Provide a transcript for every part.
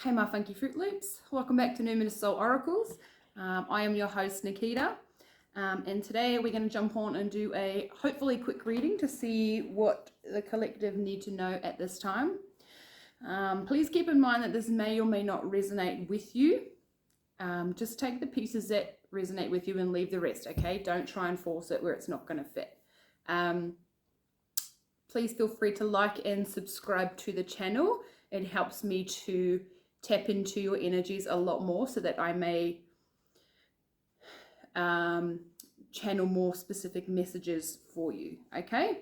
Hey my funky Fruit Loops, welcome back to Numinous Soul Oracles. I am your host Nikita, and today we're going to jump on and do a hopefully quick reading to see what the collective need to know at this time. Please keep in mind that this may or may not resonate with you. Just take the pieces that resonate with you and leave the rest, okay? Don't try and force it where it's not going to fit. Please feel free to like and subscribe to the channel. It helps me to tap into your energies a lot more so that I may channel more specific messages for you, okay?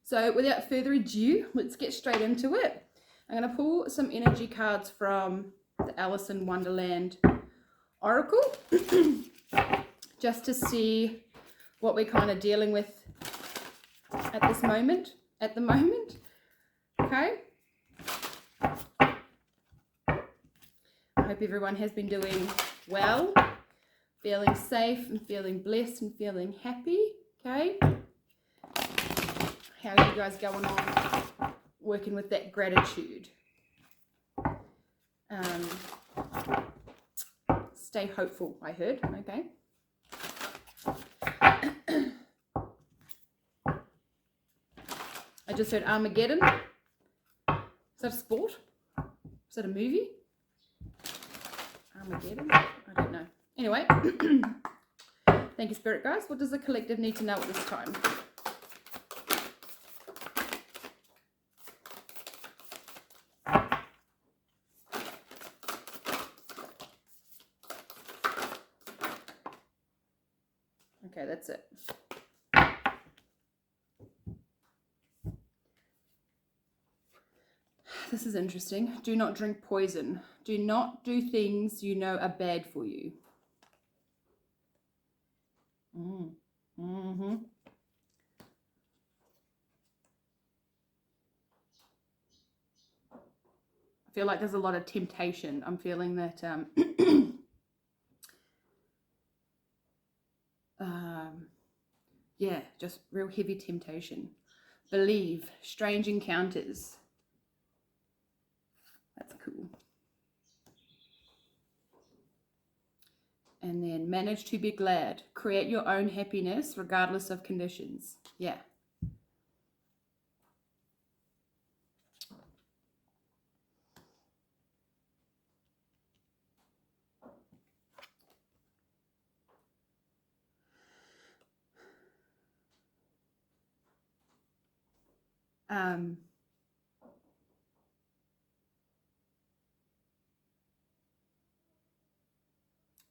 So without further ado, let's get straight into it. I'm going to pull some energy cards from the Alice in Wonderland Oracle just to see what we're kind of dealing with at the moment, okay? I hope everyone has been doing well, feeling safe and feeling blessed and feeling happy, okay? How are you guys going on working with that gratitude? Stay hopeful, I heard, okay? I just heard Armageddon. Is that a sport? Is that a movie? Armageddon? I don't know. Anyway, thank you, Spirit guys. What does the collective need to know at this time? Okay, that's it. This is interesting. Do not drink poison. Do not do things you know are bad for you. I feel like there's a lot of temptation. I'm feeling that yeah, just real heavy temptation. Believe, strange encounters. That's cool. And then manage to be glad. Create your own happiness regardless of conditions. Yeah.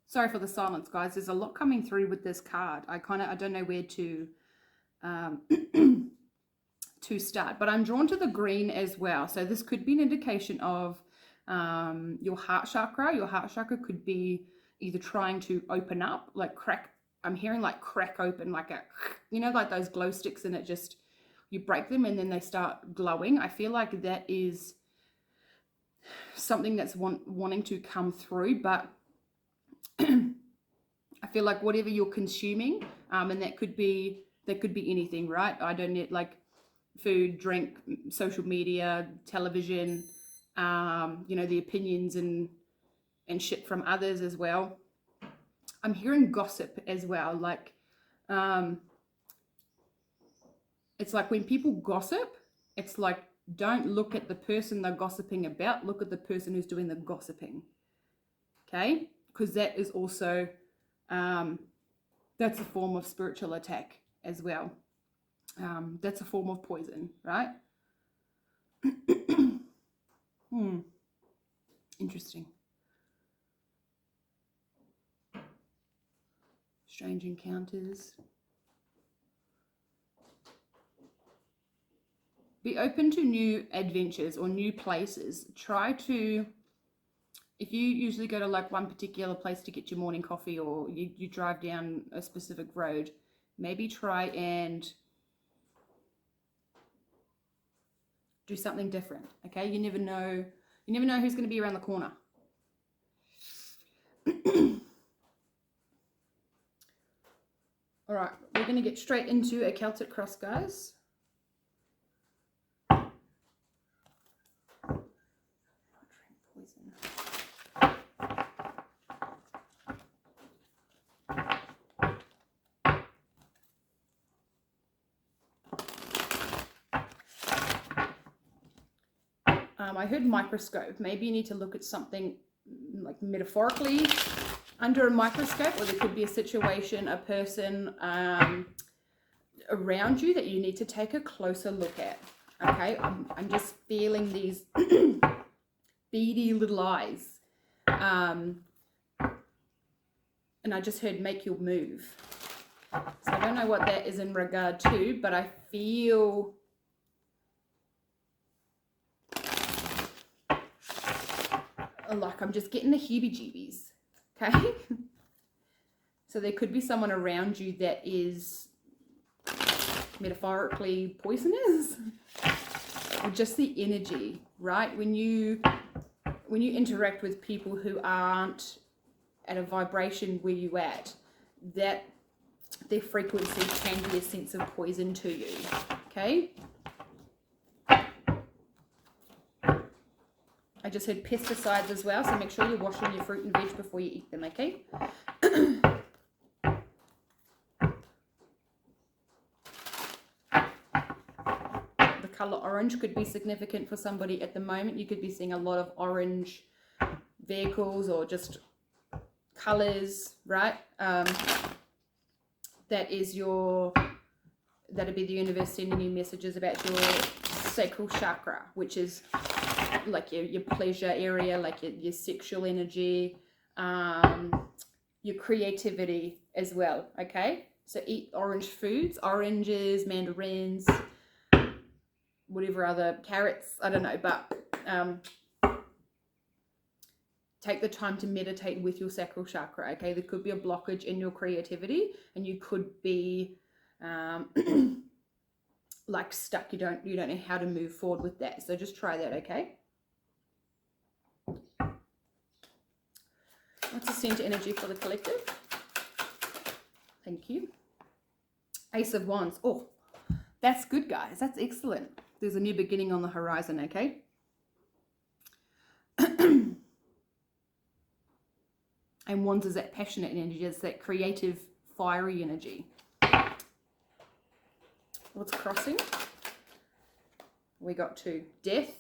Sorry for the silence, guys. There's a lot coming through with this card. I don't know where to to start, but I'm drawn to the green as well. So this could be an indication of your heart chakra. Your heart chakra could be either trying to open up, like crack. I'm hearing like crack open, like a, you know, like those glow sticks, and it just, you break them and then they start glowing. I feel like that is something that's wanting to come through, but I feel like whatever you're consuming, and that could be anything, right? I don't need like food, drink, social media, television, you know, the opinions and shit from others as well. I'm hearing gossip as well, like it's like when people gossip, it's like, don't look at the person they're gossiping about, look at the person who's doing the gossiping, okay? Because that is also that's a form of spiritual attack as well. That's a form of poison, right? Interesting. Strange encounters. Be open to new adventures or new places. Try to, if you usually go to like one particular place to get your morning coffee, or you drive down a specific road, maybe try and do something different, okay? You never know who's going to be around the corner. All right, we're going to get straight into a Celtic cross, guys. I heard microscope. Maybe you need to look at something like metaphorically under a microscope, or there could be a situation, a person around you that you need to take a closer look at. Okay, I'm just feeling these beady little eyes. And I just heard make your move. So I don't know what that is in regard to, but I feel like I'm just getting the heebie-jeebies, okay? So there could be someone around you that is metaphorically poisonous, or just the energy, right? When you interact with people who aren't at a vibration where you at, that their frequency can be a sense of poison to you, okay? I just heard pesticides as well, so make sure you're washing your fruit and veg before you eat them, okay? The color orange could be significant for somebody at the moment. You could be seeing a lot of orange vehicles or just colors, right? That'd be the universe sending you messages about your sacral chakra, which is like your pleasure area, like your sexual energy, your creativity as well, okay? So eat orange foods, oranges, mandarins, whatever other, carrots, I don't know, but take the time to meditate with your sacral chakra, okay? There could be a blockage in your creativity, and you could be like stuck. You don't know how to move forward with that. So just try that, okay? What's the center energy for the collective? Thank you. Ace of Wands. Oh, that's good, guys. That's excellent. There's a new beginning on the horizon, okay? And Wands is that passionate energy. It's that creative, fiery energy. What's crossing? We got to Death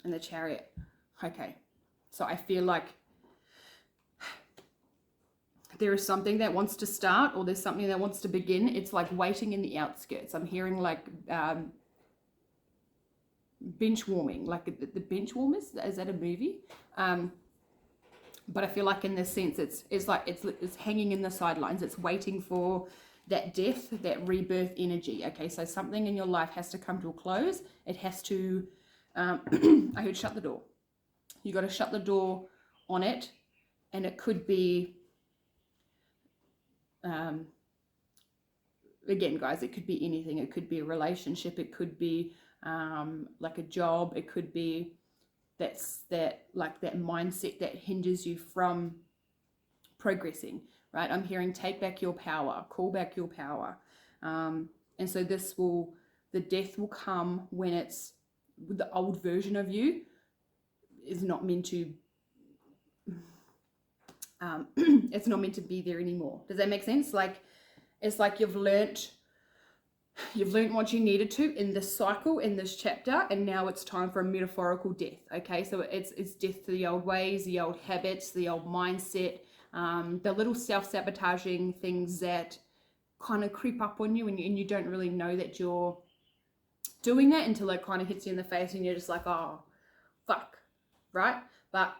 and the Chariot. Okay, so I feel like there is something that wants to start, or there's something that wants to begin. It's like waiting in the outskirts. I'm hearing like bench warming, like the bench warmers. Is that a movie? But I feel like in this sense, it's like it's hanging in the sidelines. It's waiting for that death, that rebirth energy. Okay, so something in your life has to come to a close. It has to. I heard shut the door. You got to shut the door on it, and it could be. Again, guys, it could be anything. It could be a relationship. It could be like a job. It could be that mindset that hinders you from progressing, right? I'm hearing take back your power, call back your power. And so the death will come when it's the old version of you is not meant to, it's not meant to be there anymore. Does that make sense? Like, it's like you've learnt what you needed to in this cycle, in this chapter, and now it's time for a metaphorical death. Okay, so it's death to the old ways, the old habits, the old mindset, the little self-sabotaging things that kind of creep up on you, and you don't really know that you're doing that until it kind of hits you in the face, and you're just like, oh, fuck, right? But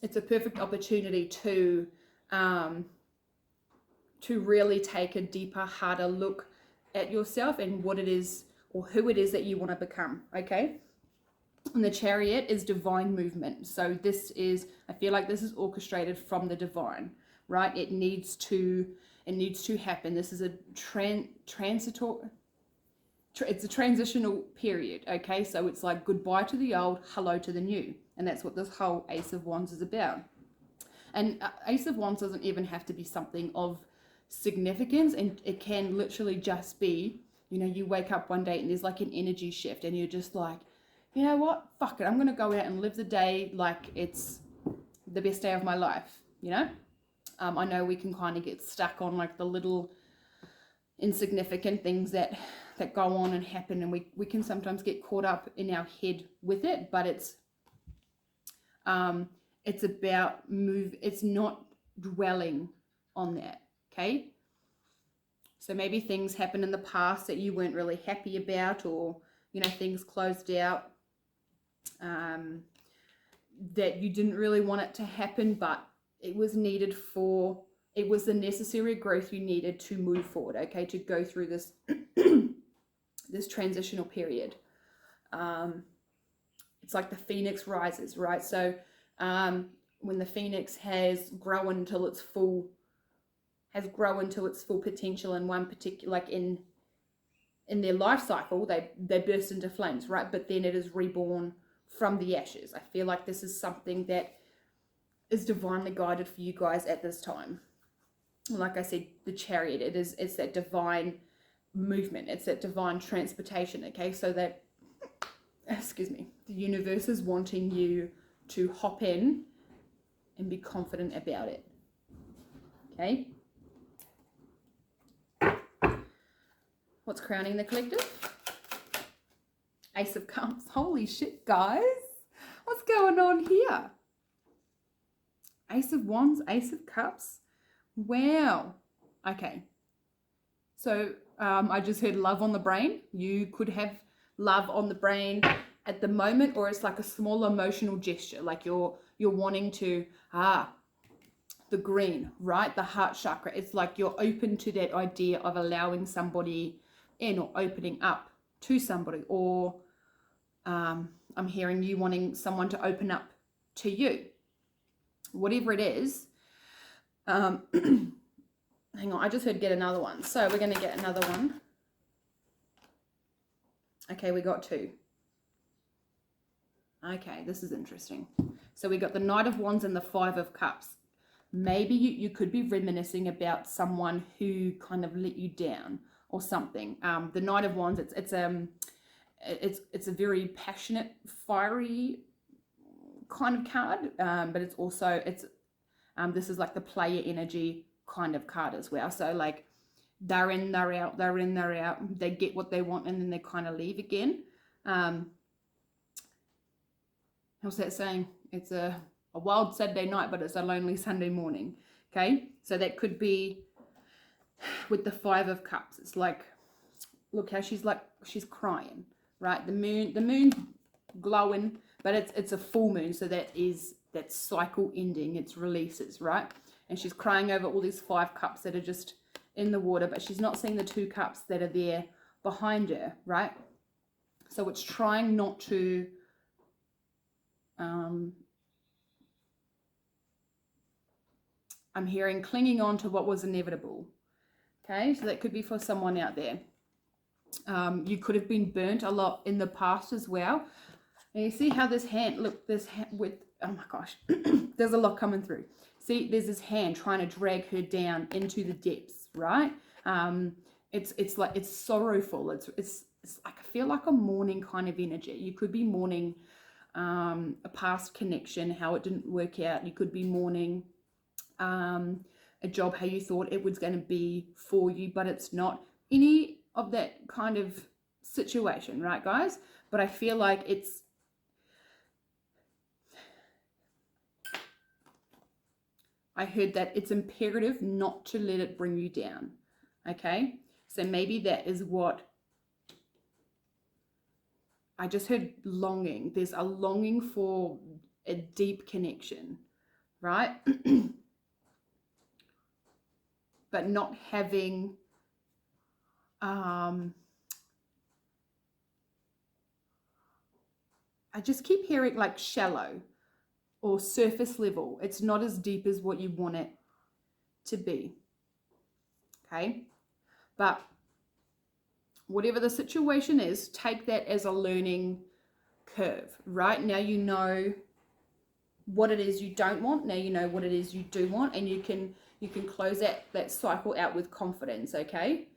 it's a perfect opportunity to really take a deeper, harder look at yourself and what it is or who it is that you want to become, okay? And the Chariot is divine movement. So I feel like this is orchestrated from the divine, right? It needs to happen. This is a it's a transitional period, okay? So it's like goodbye to the old, hello to the new. And that's what this whole Ace of Wands is about. And Ace of Wands doesn't even have to be something of significance, and it can literally just be, you wake up one day and there's like an energy shift, and you're just like, you know what, fuck it, I'm gonna go out and live the day like it's the best day of my life. I know we can kind of get stuck on like the little insignificant things that that go on and happen, and we can sometimes get caught up in our head with it, but it's about it's not dwelling on that, okay? So maybe things happened in the past that you weren't really happy about, or, you know, things closed out that you didn't really want it to happen, but it was needed for, it was the necessary growth you needed to move forward, okay, to go through this this transitional period. It's like the phoenix rises, right? So when the phoenix has grown until its full potential in one particular, like in their life cycle, they burst into flames, right? But then it is reborn from the ashes. I feel like this is something that is divinely guided for you guys at this time. Like I said, the chariot, it's that divine movement, it's that divine transportation, okay? So that, excuse me, the universe is wanting you to hop in and be confident about it, okay? What's crowning the collective? Ace of Cups. Holy shit, guys. What's going on here? Ace of Wands, Ace of Cups. Wow. Okay. So I just heard love on the brain. You could have love on the brain at the moment, or it's like a small emotional gesture, like you're wanting to, the green, right? The heart chakra. It's like you're open to that idea of allowing somebody in, or opening up to somebody, or I'm hearing you wanting someone to open up to you. Whatever it is. Hang on, I just heard get another one. So we're going to get another one. Okay, we got two. Okay, this is interesting. So we got the Knight of Wands and the Five of Cups. Maybe you could be reminiscing about someone who kind of let you down or something. The Knight of Wands, it's a very passionate, fiery kind of card, but it's also, this is like the player energy kind of card as well. So like they're in, they're out, they're in, they're out, they get what they want, and then they kind of leave again. How's that saying? It's a wild Saturday night, but it's a lonely Sunday morning. Okay, so that could be with the Five of Cups. It's like, look how she's crying, right? The moon glowing, but it's a full moon, so that cycle ending, it's releases, right? And she's crying over all these 5 cups that are just in the water, but she's not seeing the 2 cups that are there behind her, right? So it's trying not to I'm hearing clinging on to what was inevitable. Okay, so that could be for someone out there. You could have been burnt a lot in the past as well. And you see how this hand, look, this hand with, oh my gosh, there's a lot coming through. See, there's this hand trying to drag her down into the depths, right? It's like, it's sorrowful. It's like, I feel like a mourning kind of energy. You could be mourning a past connection, how it didn't work out. You could be mourning a job, how you thought it was going to be for you, but it's not. Any of that kind of situation, right, guys? But I feel like I heard that it's imperative not to let it bring you down, okay? So maybe that is what I just heard, longing. There's a longing for a deep connection, right? But not having I just keep hearing like shallow or surface level. It's not as deep as what you want it to be. Okay? But whatever the situation is, take that as a learning curve. Right now you know what it is you don't want. Now you know what it is you do want, and you can close that cycle out with confidence, okay?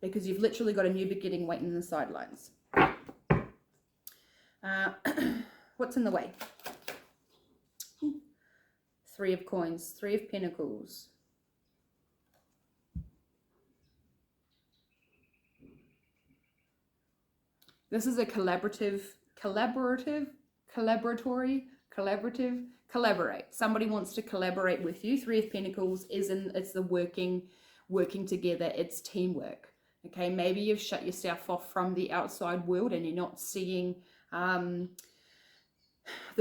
Because you've literally got a new beginning waiting in the sidelines. What's in the way? 3 of Coins, 3 of Pentacles. This is a collaborate. Somebody wants to collaborate with you. Three of Pentacles it's the working together. It's teamwork. Okay, maybe you've shut yourself off from the outside world and you're not seeing the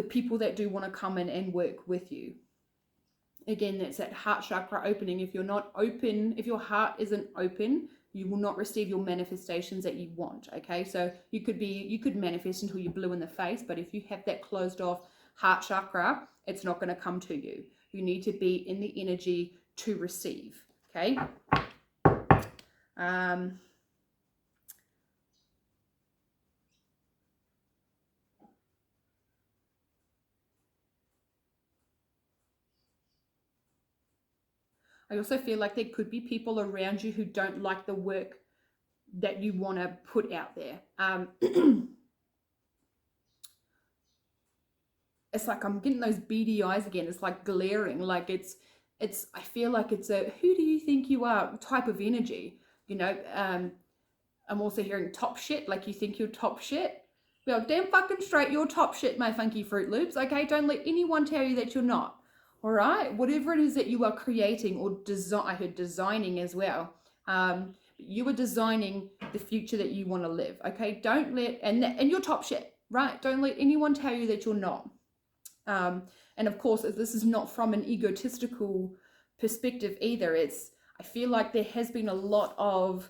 people that do want to come in and work with you. Again, that's that heart chakra opening. If you're not open, if your heart isn't open, you will not receive your manifestations that you want. Okay, so you could manifest until you're blue in the face, but if you have that closed off heart chakra, it's not going to come to you. You need to be in the energy to receive. Okay. I also feel like there could be people around you who don't like the work that you want to put out there. It's like I'm getting those beady eyes again. It's like glaring, like I feel like it's a who do you think you are type of energy, you know. I'm also hearing top shit, like you think you're top shit. Well, damn fucking straight, you're top shit, my funky Fruit Loops, okay? Don't let anyone tell you that you're not. All right, whatever it is that you are creating or I heard designing as well. You are designing the future that you want to live. Okay, don't let and you're top shit, right? Don't let anyone tell you that you're not. And of course, this is not from an egotistical perspective either. I feel like there has been a lot of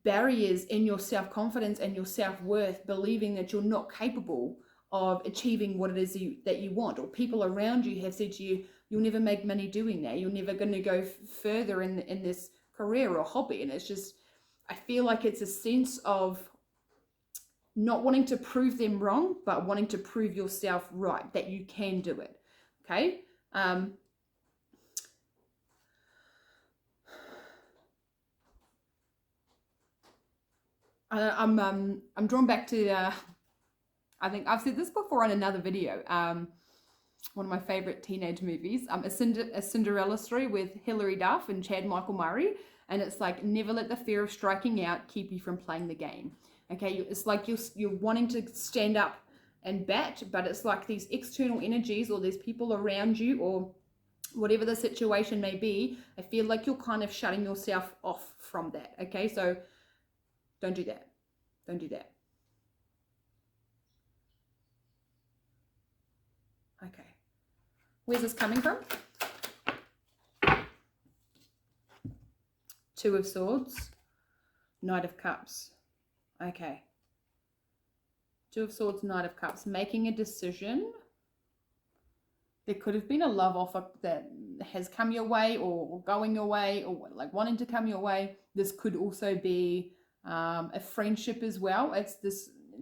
barriers in your self-confidence and your self-worth, believing that you're not capable of achieving what it is that you want, or people around you have said to you, you'll never make money doing that, you're never going to go further in this career or hobby. And it's just, I feel like it's a sense of not wanting to prove them wrong, but wanting to prove yourself right, that you can do it. Okay. I'm drawn back to I think I've said this before in another video. One of my favorite teenage movies, a Cinderella Story with Hilary Duff and Chad Michael Murray, and it's like, never let the fear of striking out keep you from playing the game. Okay, it's like you're wanting to stand up and bat, but it's like these external energies, or there's people around you, or whatever the situation may be. I feel like you're kind of shutting yourself off from that. Okay, so don't do that. Don't do that. Okay. Where's this coming from? Two of Swords, Knight of Cups. Okay. Two of Swords, Knight of Cups. Making a decision. There could have been a love offer that has come your way, or going your way, or like wanting to come your way. This could also be a friendship as well. It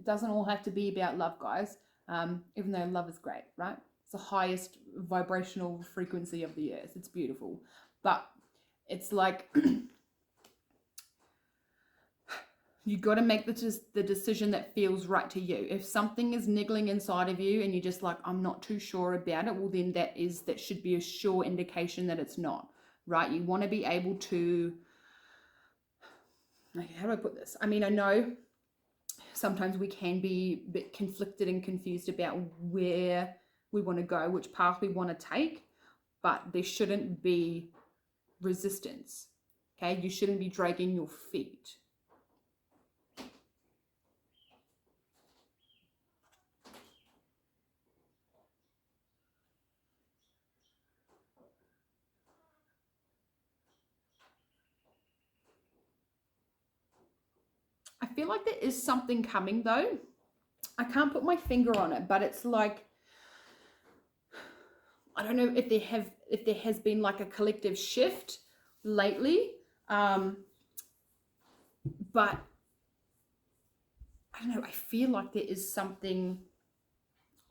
doesn't all have to be about love, guys. Even though love is great, right? It's the highest vibrational frequency of the earth. It's beautiful. But it's like you got to make the decision that feels right to you. If something is niggling inside of you and you're just like, I'm not too sure about it, well then that should be a sure indication that it's not, right? You want to be able to, okay, how do I put this? I mean, I know sometimes we can be a bit conflicted and confused about where we want to go, which path we want to take, but there shouldn't be resistance. Okay, you shouldn't be dragging your feet. I feel like there is something coming though. I can't put my finger on it, but it's like, I don't know if there has been like a collective shift lately, but I don't know, I feel like there is something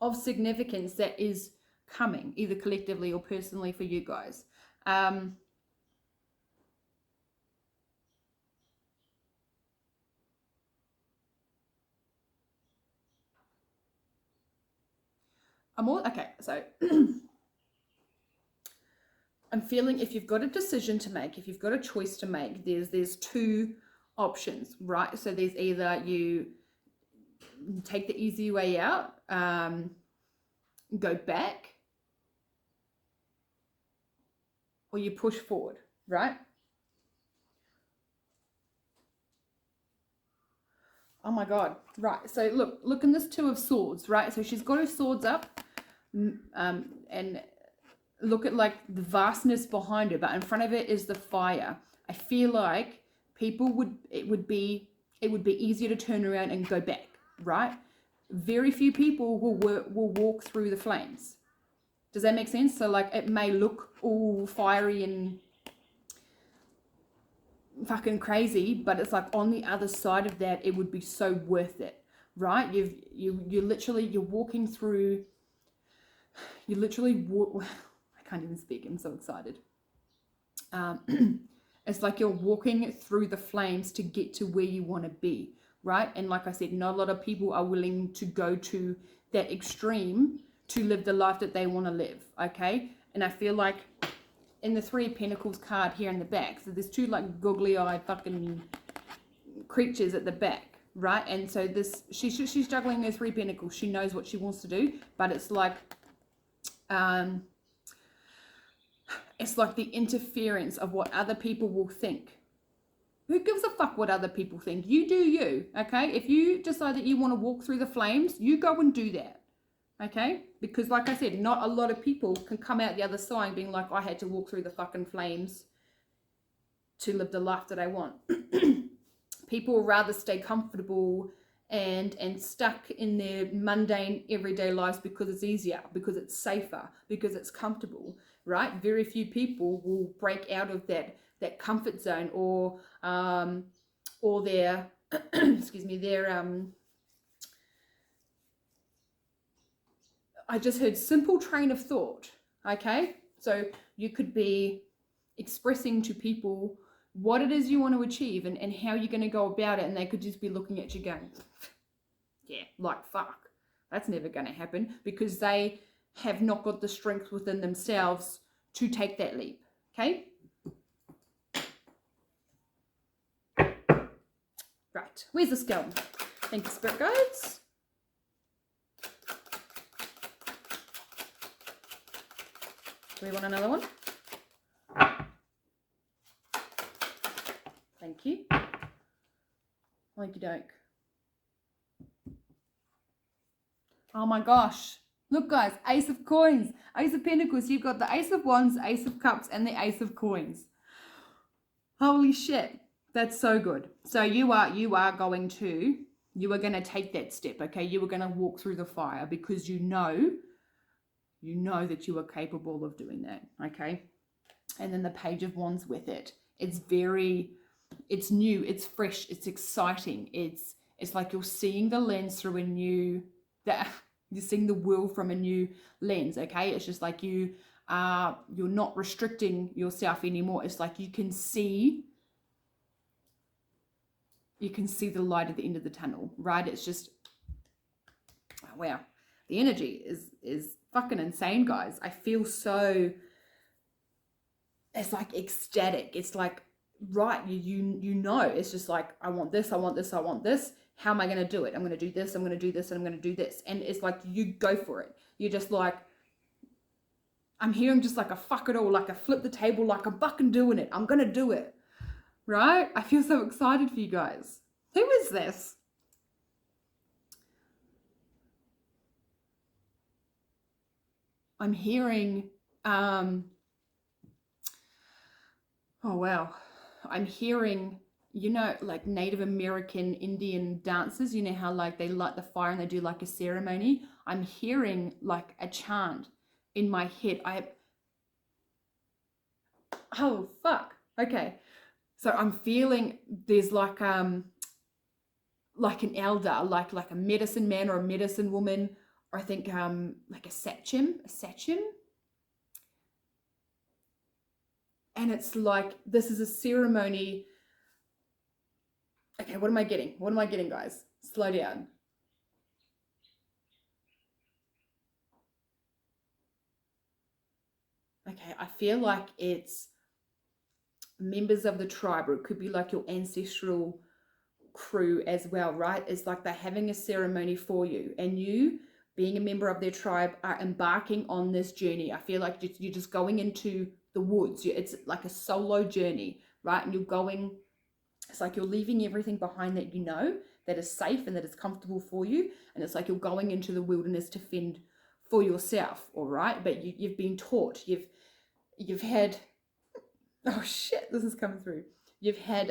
of significance that is coming, either collectively or personally for you guys. Okay, so I'm feeling if you've got a decision to make, if you've got a choice to make, there's two options, right? So there's either you take the easy way out, go back, or you push forward, right? Oh my God, right. So look in this Two of Swords, right? So she's got her swords up, and look at like the vastness behind her, but in front of it is the fire. I feel like it would be easier to turn around and go back, right? Very few people will walk through the flames. Does that make sense? So like it may look all fiery and fucking crazy, but it's like on the other side of that, it would be so worth it, right? You're literally walking through. You literally walk. I can't even speak. I'm so excited. It's like you're walking through the flames to get to where you want to be, right? And like I said, not a lot of people are willing to go to that extreme to live the life that they want to live, okay? And I feel like in the Three of Pentacles card here in the back, so there's two like googly-eyed fucking creatures at the back, right? And so this, she's juggling her Three of Pentacles. She knows what she wants to do, but it's like the interference of what other people will think. Who gives a fuck what other people think? You do you, okay? If you decide that you want to walk through the flames, you go and do that, okay? Because like I said, not a lot of people can come out the other side being like, I had to walk through the fucking flames to live the life that I want. People would rather stay comfortable and stuck in their mundane everyday lives because it's easier, because it's safer, because it's comfortable, right? Very few people will break out of that comfort zone or their excuse me, their I just heard simple train of thought, okay? So you could be expressing to people what it is you want to achieve and how you're going to go about it, and they could just be looking at you going, yeah, like fuck, that's never going to happen, because they have not got the strength within themselves to take that leap, okay? Right, where's this going? Thank you, Spirit Guides. Do we want another one? Thank you. Okie doke. Oh my gosh. Look guys, Ace of Coins, Ace of Pentacles. You've got the Ace of Wands, Ace of Cups, and the Ace of Coins. Holy shit. That's so good. So you are going to take that step, okay? You are going to walk through the fire because you know that you are capable of doing that, okay? And then the Page of Wands with it. It's new, it's fresh, it's exciting. It's like you're seeing the lens through you're seeing the world from a new lens, okay? It's just like you're not restricting yourself anymore. It's like you can see the light at the end of the tunnel, right? It's just, wow. The energy is fucking insane, guys. I feel so, it's like ecstatic. It's like, right, you know, it's just like, I want this, I want this, I want this. How am I going to do it? I'm going to do this, I'm going to do this, and I'm going to do this. And it's like, you go for it. You're just like, I'm hearing just like a fuck it all, like a flip the table, like I'm fucking doing it. I'm going to do it. Right? I feel so excited for you guys. Who is this? I'm hearing, oh wow. I'm hearing, you know, like Native American Indian dances, you know how like they light the fire and they do like a ceremony. I'm hearing like a chant in my head. Oh fuck. Okay. So I'm feeling there's like an elder, like a medicine man or a medicine woman, or I think like a sachem. And it's like, this is a ceremony. Okay, what am I getting? What am I getting, guys? Slow down. Okay, I feel like it's members of the tribe, or it could be like your ancestral crew as well, right? It's like they're having a ceremony for you, and you, being a member of their tribe, are embarking on this journey. I feel like you're just going into the woods. It's like a solo journey, right? And you're going, it's like you're leaving everything behind that you know that is safe and that is comfortable for you. And it's like you're going into the wilderness to fend for yourself, all right? But you've been taught, you've had, oh shit, this is coming through. You've had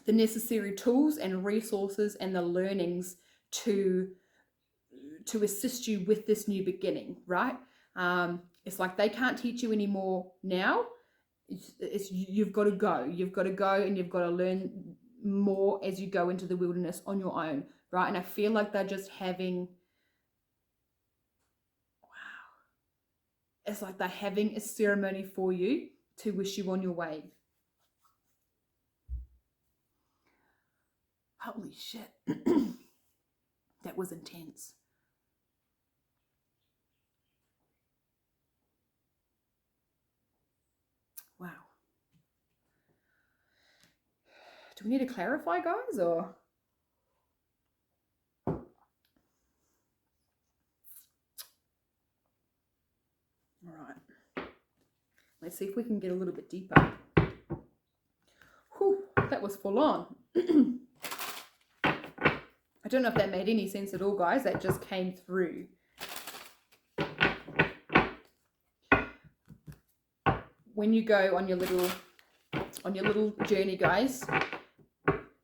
the necessary tools and resources and the learnings to assist you with this new beginning, right? It's like they can't teach you anymore now. You've got to go. You've got to go, and you've got to learn more as you go into the wilderness on your own, right? And I feel like they're just having, wow, it's like they're having a ceremony for you to wish you on your way. Holy shit. That was intense. Wow. Do we need to clarify, guys, or? All right. Let's see if we can get a little bit deeper. Whew, that was full on. I don't know if that made any sense at all, guys. That just came through. When you go on your little journey, guys,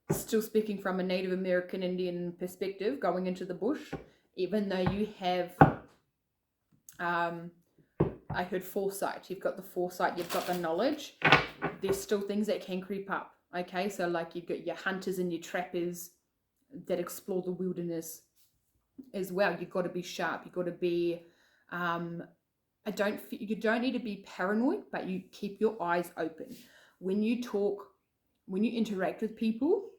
still speaking from a Native American Indian perspective, going into the bush, even though you have, I heard foresight, you've got the foresight, you've got the knowledge, there's still things that can creep up, okay? So like you've got your hunters and your trappers that explore the wilderness as well. You've got to be sharp, you've got to be, you don't need to be paranoid, but you keep your eyes open. When you talk, when you interact with people,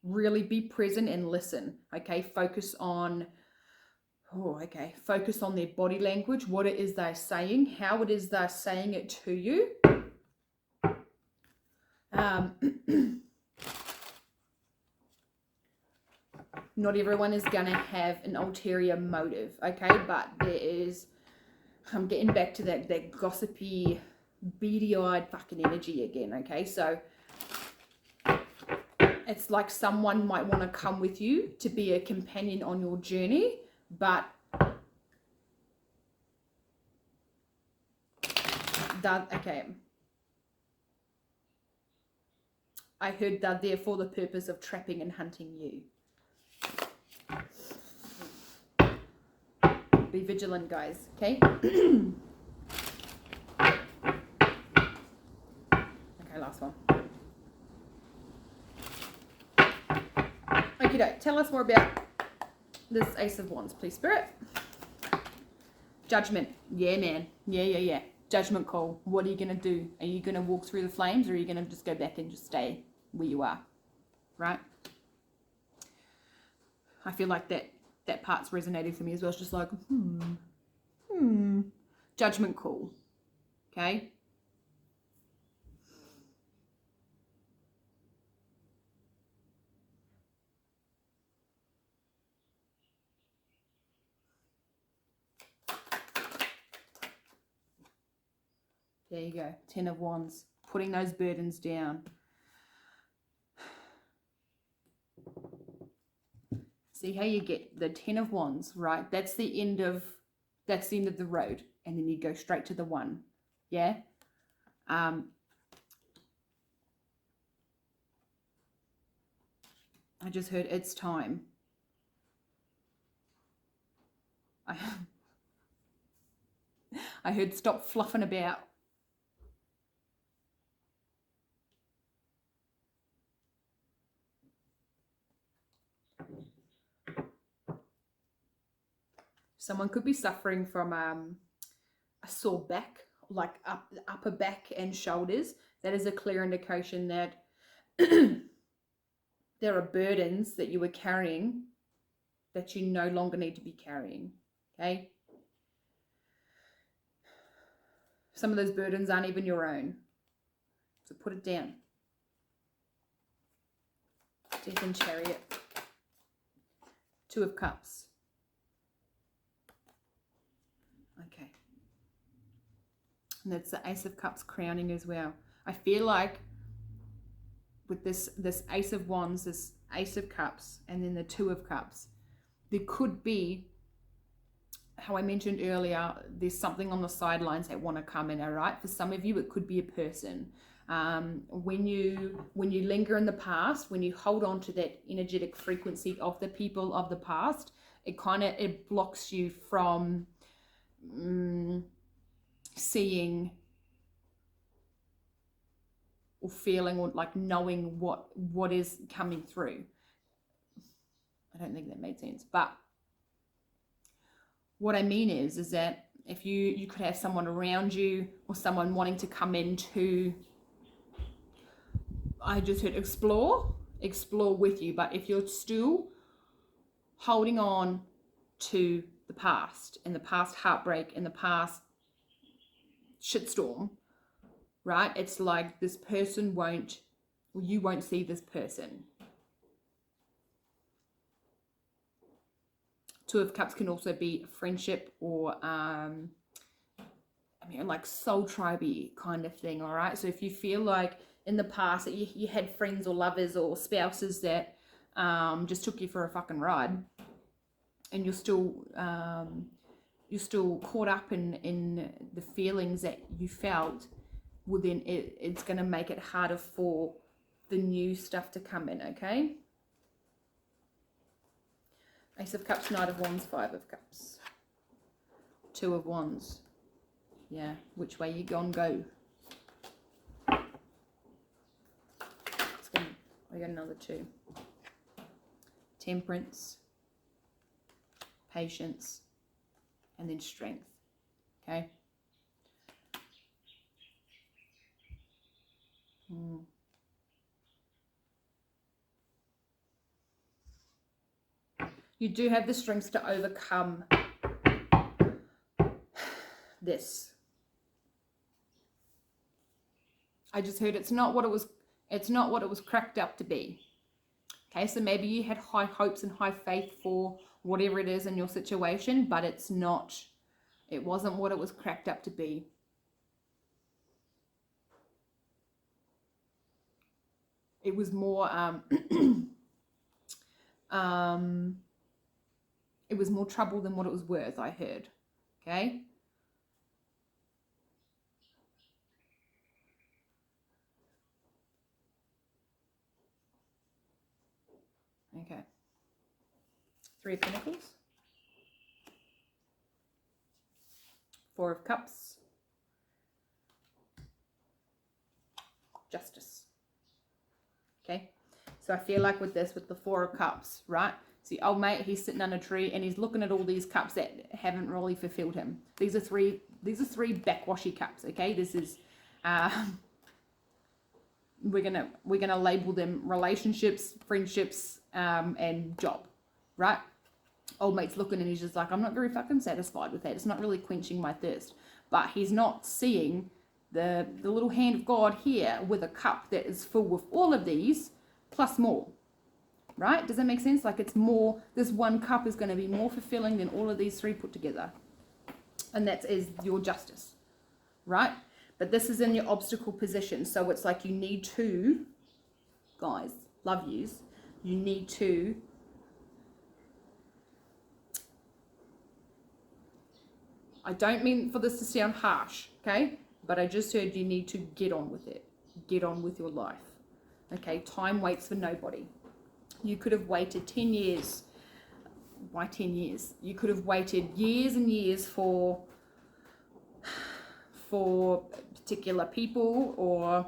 really be present and listen, okay? Focus on their body language, what it is they're saying, how it is they're saying it to you. Not everyone is going to have an ulterior motive, okay? But there is, I'm getting back to that gossipy, beady-eyed fucking energy again, okay? So it's like someone might want to come with you to be a companion on your journey, but okay. I heard they're there for the purpose of trapping and hunting you. Be vigilant, guys, okay? Okay, last one. Okay, tell us more about this Ace of Wands, please, Spirit. Judgment. Yeah, man. Yeah. Judgment call. What are you going to do? Are you going to walk through the flames, or are you going to just go back and just stay where you are? Right? I feel like that part's resonating for me as well. It's just like, judgment call. Okay? There you go. 10 of Wands. Putting those burdens down. See how you get the 10 of Wands, right? That's the end of the road. And then you go straight to the 1. Yeah? I just heard it's time. I heard stop fluffing about. Someone could be suffering from a sore back, like upper back and shoulders. That is a clear indication that there are burdens that you were carrying that you no longer need to be carrying, okay? Some of those burdens aren't even your own. So put it down. Death and Chariot. Two of Cups. Okay. And that's the Ace of Cups crowning as well. I feel like with this Ace of Wands, this Ace of Cups, and then the Two of Cups, there could be, how I mentioned earlier, there's something on the sidelines that want to come in, all right? For some of you, it could be a person. When you linger in the past, when you hold on to that energetic frequency of the people of the past, it blocks you from seeing or feeling or like knowing what is coming through. I don't think that made sense, but what I mean is that if you could have someone around you or someone wanting to come into, I just heard explore with you, but if you're still holding on to the past and the past heartbreak and the past shitstorm, right? It's like this person you won't see this person. Two of Cups can also be friendship or like soul tribe-y kind of thing, all right? So if you feel like in the past that you had friends or lovers or spouses that just took you for a fucking ride, and you're still caught up in the feelings that you felt, well then it's going to make it harder for the new stuff to come in, okay? Ace of Cups, Knight of Wands, Five of Cups. Two of Wands. Yeah, which way you gonna go? I got another two. Temperance, patience, and then strength. Okay. You do have the strength to overcome this. I just heard it's not what it was cracked up to be. Okay, so maybe you had high hopes and high faith for whatever it is in your situation, but it wasn't what it was cracked up to be. It was more it was more trouble than what it was worth, I heard. Okay? Okay. Three of Pentacles. Four of Cups. Justice. Okay? So I feel like with the Four of Cups, right? See, old mate, he's sitting under a tree and he's looking at all these cups that haven't really fulfilled him. These are three backwashy cups, okay? This is we're gonna label them relationships, friendships, and job, right? Old mate's looking and he's just like, I'm not very fucking satisfied with that. It's not really quenching my thirst. But he's not seeing the little hand of God here with a cup that is full with all of these plus more. Right? Does that make sense? Like it's more, this one cup is going to be more fulfilling than all of these three put together. And that is your justice. Right? But this is in your obstacle position. So it's like you need to, guys, love yous, you need to I don't mean for this to sound harsh, okay? But I just heard you need to get on with it. Get on with your life. Okay? Time waits for nobody. You could have waited 10 years. Why 10 years? You could have waited years and years for particular people or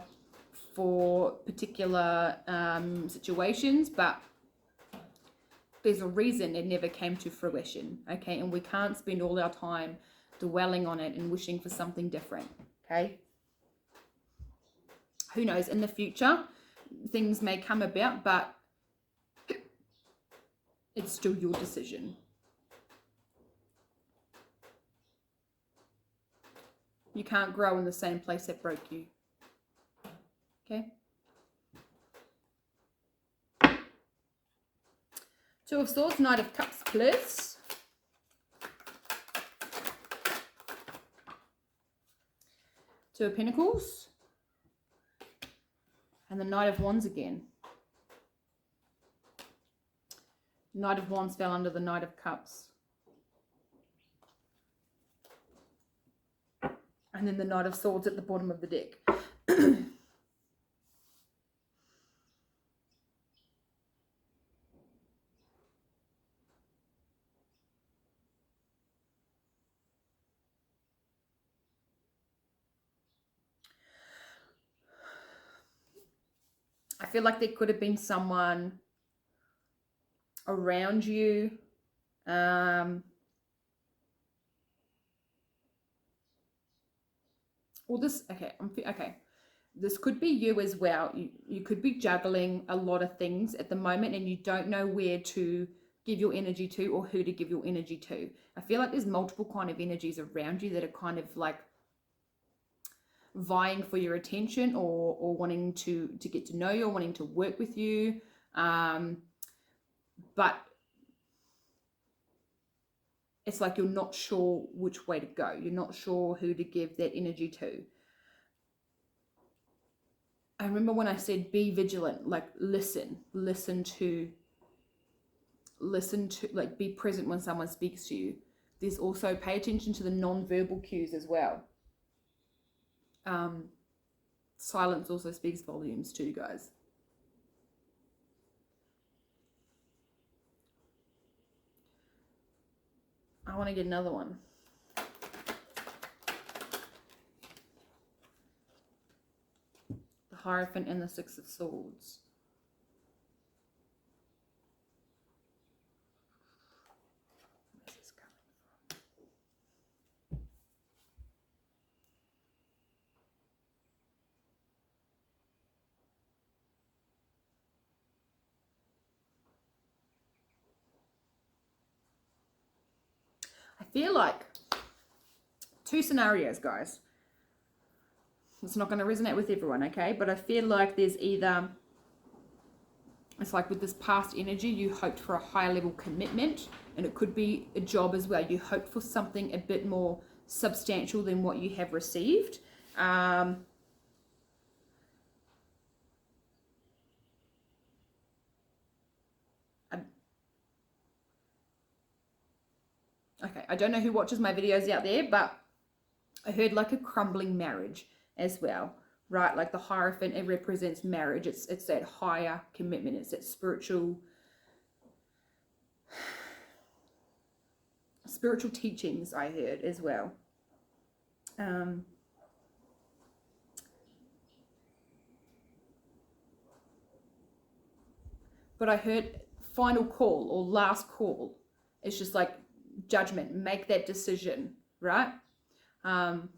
for particular situations, but there's a reason it never came to fruition, okay? And we can't spend all our time dwelling on it and wishing for something different, okay? Who knows, in the future, things may come about, but it's still your decision. You can't grow in the same place that broke you, okay? Two of Swords, Knight of Cups, please. Two of Pentacles. And the Knight of Wands again. Knight of Wands fell under the Knight of Cups. And then the Knight of Swords at the bottom of the deck. I feel like there could have been someone around you. Well, okay. This could be you as well. You could be juggling a lot of things at the moment and you don't know where to give your energy to or who to give your energy to. I feel like there's multiple kind of energies around you that are kind of like vying for your attention or wanting to get to know you or wanting to work with you. But it's like you're not sure which way to go. You're not sure who to give that energy to. I remember when I said be vigilant, like listen to, like be present when someone speaks to you. There's also pay attention to the non-verbal cues as well. Silence also speaks volumes too, guys. I want to get another one. The Hierophant and the Six of Swords. Where's this coming from? I feel like two scenarios, guys. It's not going to resonate with everyone, okay? But I feel like there's either, it's like with this past energy, you hoped for a higher level commitment, and it could be a job as well. You hoped for something a bit more substantial than what you have received. Okay, I don't know who watches my videos out there, but I heard like a crumbling marriage as well, right? Like the Hierophant, it represents marriage. It's that higher commitment. It's that spiritual teachings I heard as well. But I heard final call or last call. It's just like judgment. Make that decision, right? I'm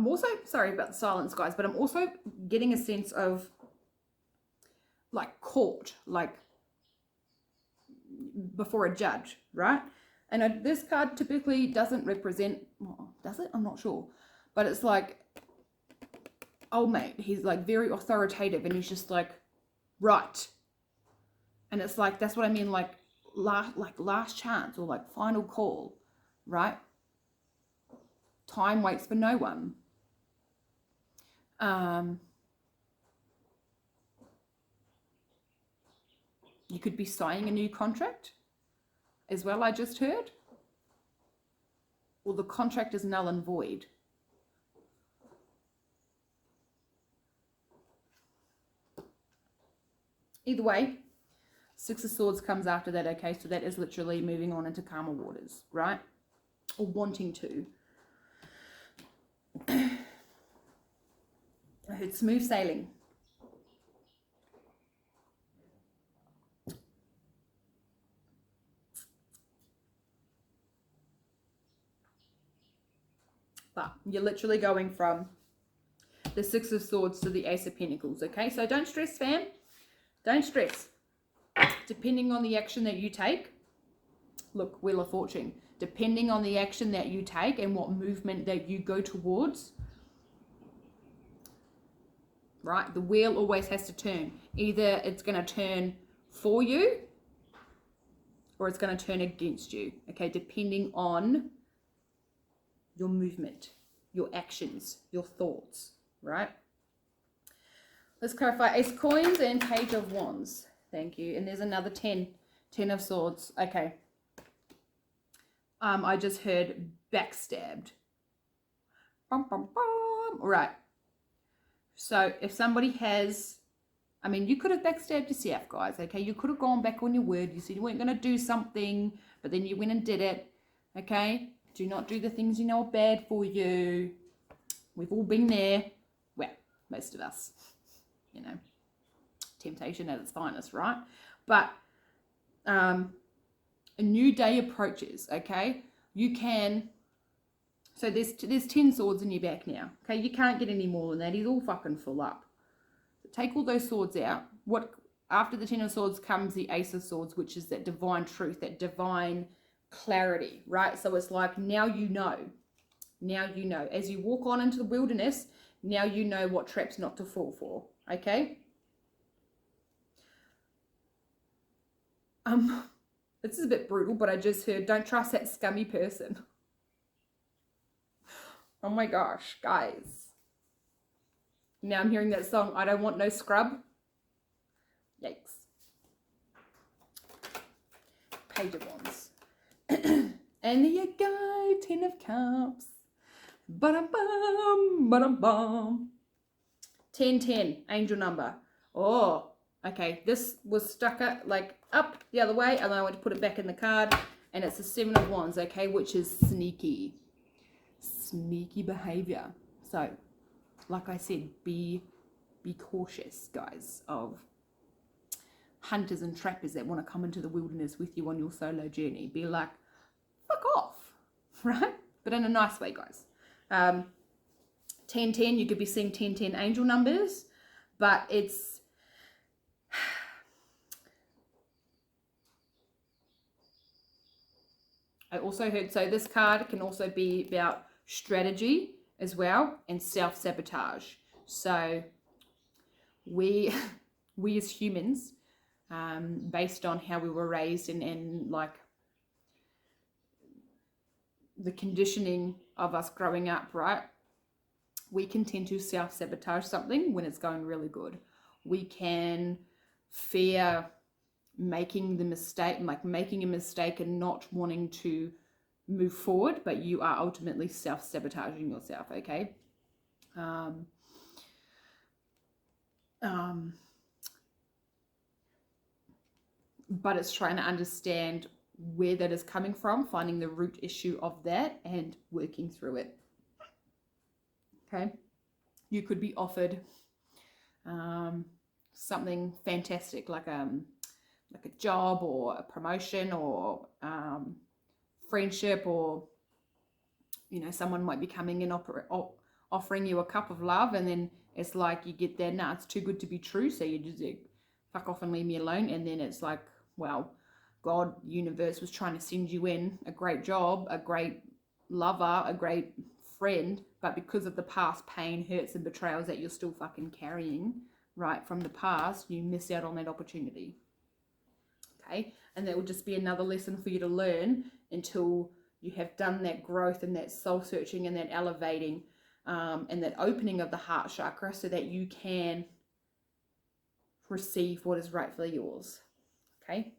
also, sorry about the silence, guys, but I'm also getting a sense of like court, like before a judge, right? And this card typically doesn't represent, well, does it? I'm not sure. But it's like, old mate, he's like very authoritative and he's just like, right. And it's like, that's what I mean, like last chance or like final call, right? Time waits for no one. You could be signing a new contract as well, I just heard. Or the contract is null and void. Either way, Six of Swords comes after that, okay? So that is literally moving on into calmer waters, right? Or wanting to. I heard smooth sailing. But you're literally going from the Six of Swords to the Ace of Pentacles, okay? So don't stress, fam. Don't stress. Depending on the action that you take, look, Wheel of Fortune, depending on the action that you take and what movement that you go towards, right? The wheel always has to turn. Either it's going to turn for you or it's going to turn against you, okay? Depending on your movement, your actions, your thoughts, right? Let's clarify. Ace of Coins and Page of Wands. Thank you. And there's another 10 of Swords. Okay. I just heard backstabbed. Bum, bum, bum. All right. So if somebody has, I mean, you could have backstabbed yourself, guys, okay? You could have gone back on your word. You said you weren't going to do something, but then you went and did it, okay? Do not do the things you know are bad for you. We've all been there. Well, most of us, you know, temptation at its finest, right? But a new day approaches, okay? You can, so there's 10 swords in your back now, okay? You can't get any more than that. He's all fucking full up. So take all those swords out. What after the 10 of Swords comes the Ace of Swords, which is that divine truth, that divine clarity, right? So it's like, now you know. Now you know. As you walk on into the wilderness, now you know what traps not to fall for, okay? This is a bit brutal, but I just heard, don't trust that scummy person. Oh my gosh, guys. Now I'm hearing that song, I Don't Want No Scrub. Yikes. Page of Wands. And there you go, 10 of Cups. Ba-dum-bum, ba-dum-bum. 10, angel number. Oh, okay. This was stuck up the other way, and then I went to put it back in the card, and it's the 7 of Wands, okay, which is sneaky. Sneaky behavior. So, like I said, be cautious, guys, of hunters and trappers that want to come into the wilderness with you on your solo journey. Be like, fuck off, right? But in a nice way, guys. 10, you could be seeing 10 angel numbers, but it's I also heard, so this card can also be about strategy as well and self-sabotage. So we as humans, based on how we were raised and like the conditioning of us growing up, right? We can tend to self-sabotage something when it's going really good. We can fear making the mistake, like making a mistake and not wanting to move forward, but you are ultimately self-sabotaging yourself, okay? But it's trying to understand where that is coming from, finding the root issue of that and working through it. Okay, you could be offered something fantastic, like a job or a promotion or friendship, or you know, someone might be coming in offering you a cup of love, and then it's like you get there, nah, it's too good to be true, so you just fuck off and leave me alone. And then it's like, well, God, universe was trying to send you in a great job, a great lover, a great friend, but because of the past pain, hurts and betrayals that you're still fucking carrying right from the past, you miss out on that opportunity. Okay, and that will just be another lesson for you to learn until you have done that growth and that soul searching and that elevating and that opening of the heart chakra, so that you can receive what is rightfully yours. Okay.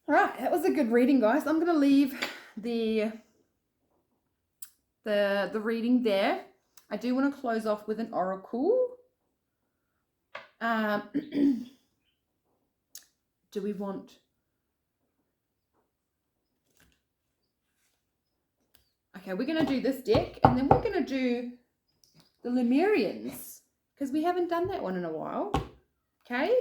All right, that was a good reading, guys. I'm going to leave the reading there. I do want to close off with an oracle. Do we want... Okay, we're going to do this deck, and then we're going to do the Lemurians, because we haven't done that one in a while. Okay?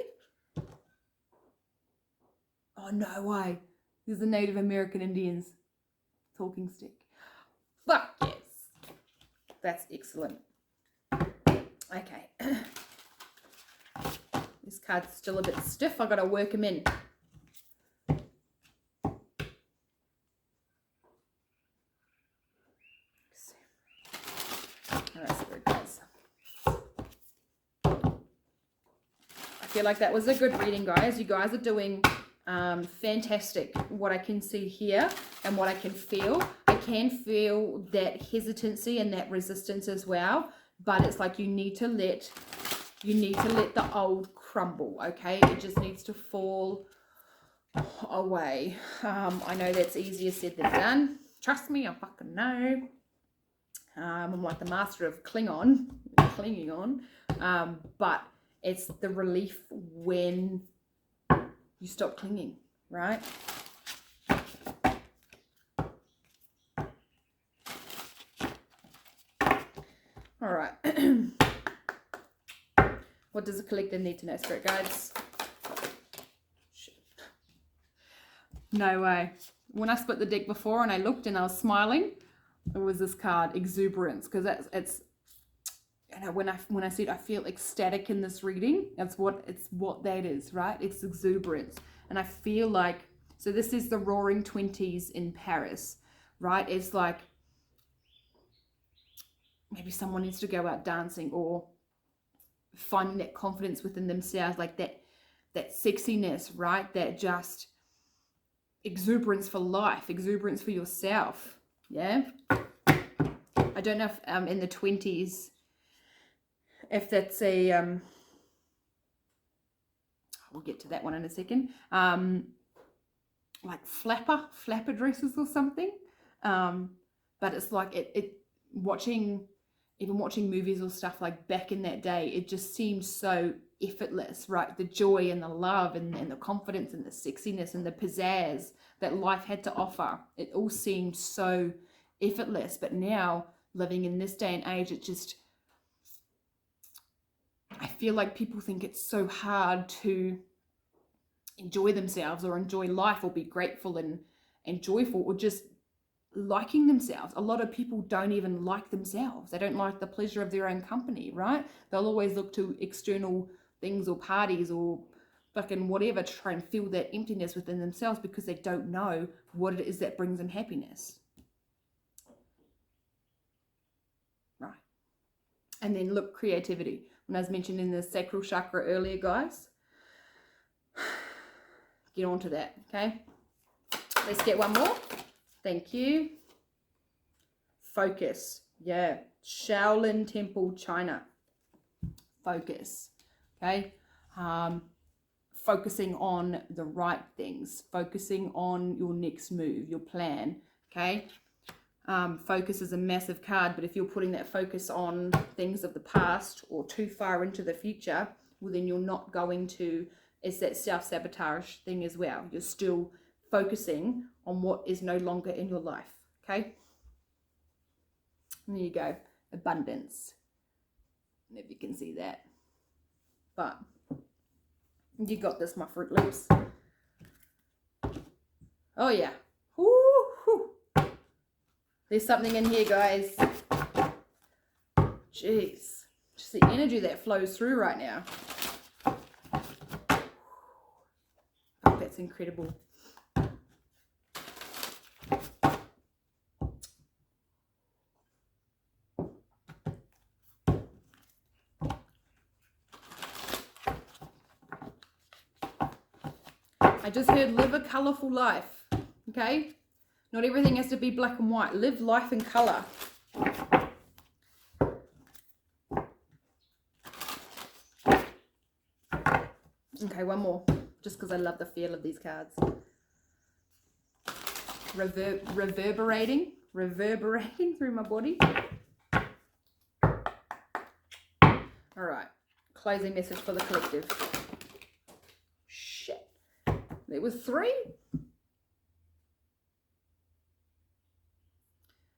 Oh, no way. This is the Native American Indians. talking stick. Fuck yes. That's excellent. Okay. This card's still a bit stiff. I've got to work him in. Alright, Spirit guys. I feel like that was a good reading, guys. You guys are doing fantastic. What I can see here and what I can feel. I can feel that hesitancy and that resistance as well. But it's like you need to let the old crumble, okay? It just needs to fall away. I know that's easier said than done. Trust me, I fucking know. I'm like the master of clinging on. But it's the relief when you stop clinging, right? All right. What does the collective need to know, Spirit Guides? Shit. No way. When I split the deck before and I looked and I was smiling, it was this card, Exuberance, because it's you know, when I said I feel ecstatic in this reading, it's what that is, right? It's exuberance. And I feel like, so this is the Roaring 20s in Paris, right? It's like maybe someone needs to go out dancing or finding that confidence within themselves, like that sexiness, right? That just exuberance for life, exuberance for yourself. Yeah. I don't know if in the 20s, if that's a we'll get to that one in a second. Like flapper dresses or something. But it's like it watching movies or stuff like back in that day, it just seemed so effortless, right? The joy and the love and the confidence and the sexiness and the pizzazz that life had to offer. It all seemed so effortless. But now, living in this day and age, it just, I feel like people think it's so hard to enjoy themselves or enjoy life or be grateful and joyful or just liking themselves. A lot of people don't even like themselves. They don't like the pleasure of their own company, right? They'll always look to external things or parties or fucking whatever to try and fill that emptiness within themselves because they don't know what it is that brings them happiness. Right. And then look, creativity. When I was mentioning the sacral chakra earlier, guys, get on to that, okay? Let's get one more. Thank you. Focus. Yeah. Shaolin Temple, China. Focus. Okay. Focusing on the right things. Focusing on your next move, your plan. Okay. Focus is a massive card, but if you're putting that focus on things of the past or too far into the future, well, then you're not going to, it's that self-sabotage thing as well. You're still focusing on what is no longer in your life, okay? And there you go, abundance. I don't know if you can see that, but you got this, my Fruit Loops. Oh yeah, woo-hoo. There's something in here, guys. Jeez, just the energy that flows through right now. Oh, that's incredible. I just heard live a colourful life, okay? Not everything has to be black and white. Live life in colour. Okay, one more, just because I love the feel of these cards. Reverberating through my body. All right, closing message for the collective. Shit, there was 3.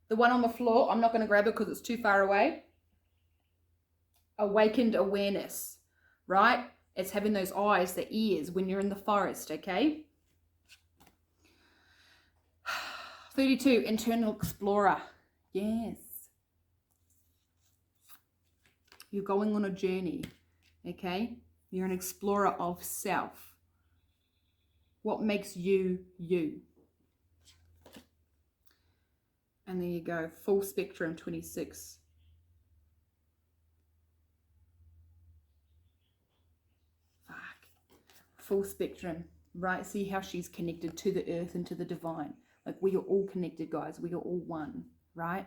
The one on the floor, I'm not going to grab it because it's too far away. Awakened awareness, right? It's having those eyes, the ears when you're in the forest, okay? 32, internal explorer. Yes. You're going on a journey, okay? You're an explorer of self. What makes you, you? And there you go, full spectrum, 26. Fuck. Full spectrum, right? See how she's connected to the earth and to the divine. Like, we are all connected, guys. We are all one, right?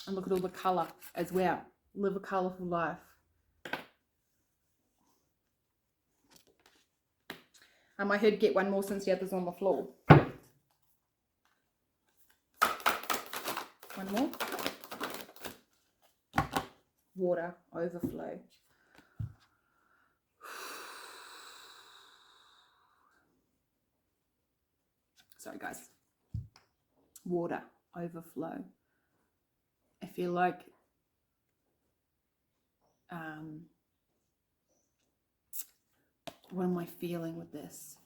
And look at all the color as well. Live a colorful life. I heard get one more since the other's on the floor. One more. Water overflow. Sorry, guys. Water overflow. I feel like what am I feeling with this?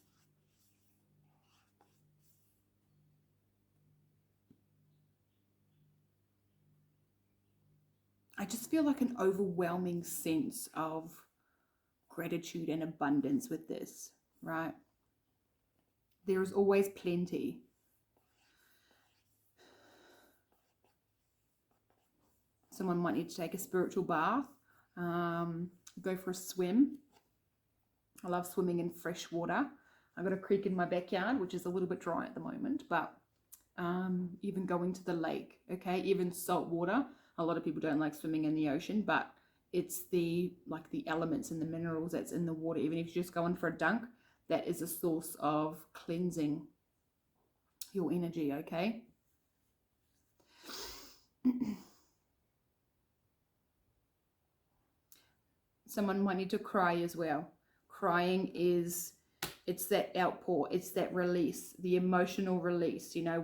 I just feel like an overwhelming sense of gratitude and abundance with this, right? There is always plenty. Someone might need to take a spiritual bath, go for a swim. I love swimming in fresh water. I've got a creek in my backyard, which is a little bit dry at the moment, but even going to the lake, okay, even salt water. A lot of people don't like swimming in the ocean, but it's the elements and the minerals that's in the water. Even if you just go in for a dunk, that is a source of cleansing your energy, okay? Someone might need to cry as well. Crying it's that outpour, it's that release, the emotional release. You know,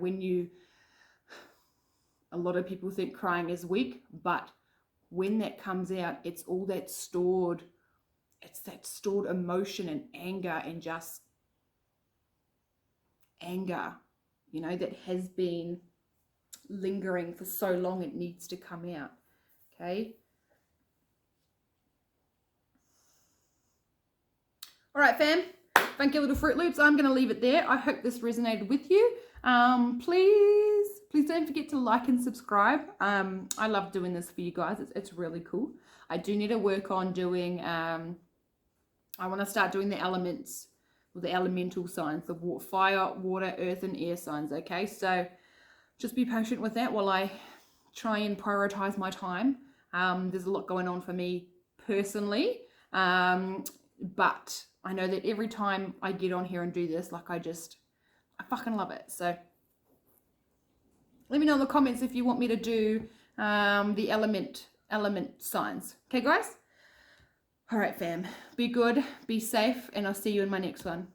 a lot of people think crying is weak, but when that comes out, it's all that stored, it's that stored emotion and anger, and just anger, you know, that has been lingering for so long, it needs to come out, okay? All right, fam. Funky little Fruit Loops. I'm going to leave it there. I hope this resonated with you. Please don't forget to like and subscribe. I love doing this for you guys. It's really cool. I do need to work on doing, I want to start doing the elements, or the elemental signs, the fire, water, earth, and air signs, okay? So just be patient with that while I try and prioritize my time. There's a lot going on for me personally, but I know that every time I get on here and do this, like I fucking love it. So let me know in the comments if you want me to do the element signs. Okay, guys? All right, fam. Be good, be safe, and I'll see you in my next one.